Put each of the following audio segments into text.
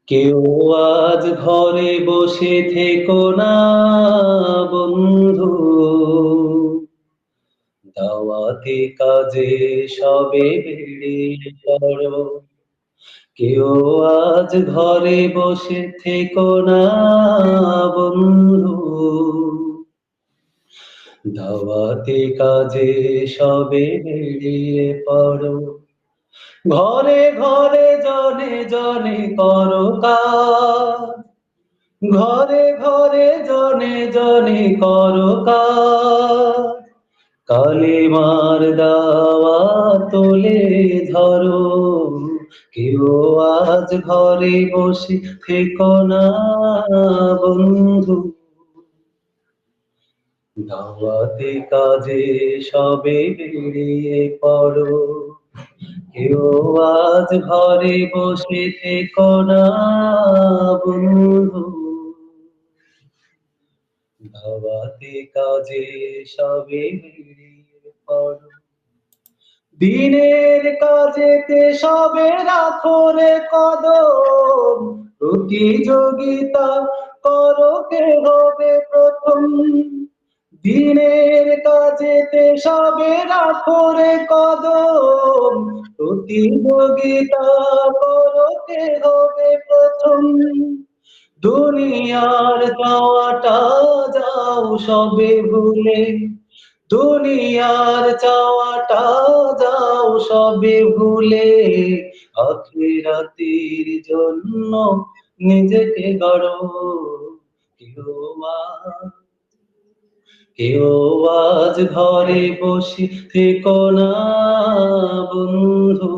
কেউ আজ ঘরে বসে থেকো না বন্ধু, দাওয়াতে কাজে সবে বেরিয়ে পড়ো। কেউ আজ ঘরে বসে থেকো না বন্ধু, দাওয়াতে কাজে সবে বেরিয়ে পড়ো। ঘরে ঘরে জনে জনে করো কাজ, ঘরে ঘরে জনে জনে করো কাজ। কালেমার দাওয়াত তোলে ধরো, কেউ আজ ঘরে বসে থেকো না বন্ধু, দাওয়াতে কাজে সবে বেরিয়ে পড়ো। কেউ আজ ঘরে বসে থেকো না বন্ধু, দাওয়াতে কাজে সবে বেরিয়ে পড়ো। দিনের কাজেতে সবে রাখো রে কদম, প্রতিযোগিতা করো কে হবে প্রথম। দিনের কাজেতে সবে রাখো রে কদম, প্রতিযোগিতা করো কে হবে প্রথম। দুনিয়ার চাওয়াটা যাও সবে ভুলে, দুনিয়ার চাওয়াটা যাও সবে ভুলে, আখিরাতের জন্য নিজেকে গড়ো। কেউ আজ কেউ আজ ঘরে বসে থেকো না বন্ধু,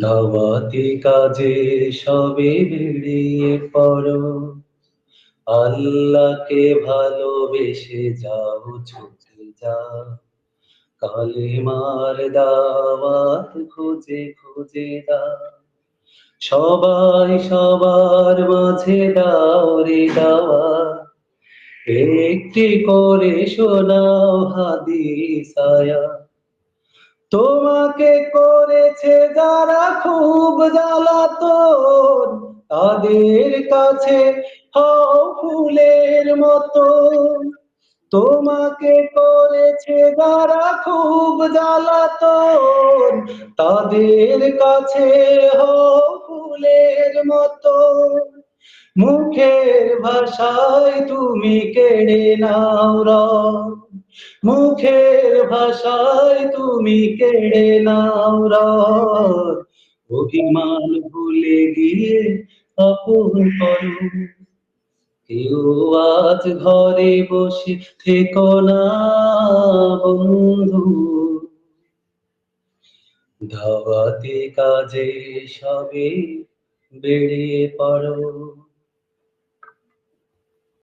দাওয়াতি কাজে সবে বেরিয়ে পড়ো। আল্লাহকে ভালোবেসে যাও ছুটে যাও, কালেমার দাওয়াত খুঁজে খুঁজে দাও। সবাই সবার মাঝে দাও রে দাওয়াত, একটি করে শোনাও হাদিস আয়াত। তোমাকে করেছে যারা খুব জ্বালাতন, তাদের কাছে হও ফুলের মতো। তোমাকে করেছে যারা খুব জ্বালাতন, তাদের কাছে হও ফুলের মতো। মুখের ভাষায় তুমি কেড়ে নাও রব, মুখের ভাষায় তুমি কেড়ে নাও রব। অভিমান ভুলে গিয়ে আপন করো, কেউ আজ ঘরে বসে থেকো না বন্ধু, দাওয়াতে কাজে সবে বেরিয়ে পড়ো।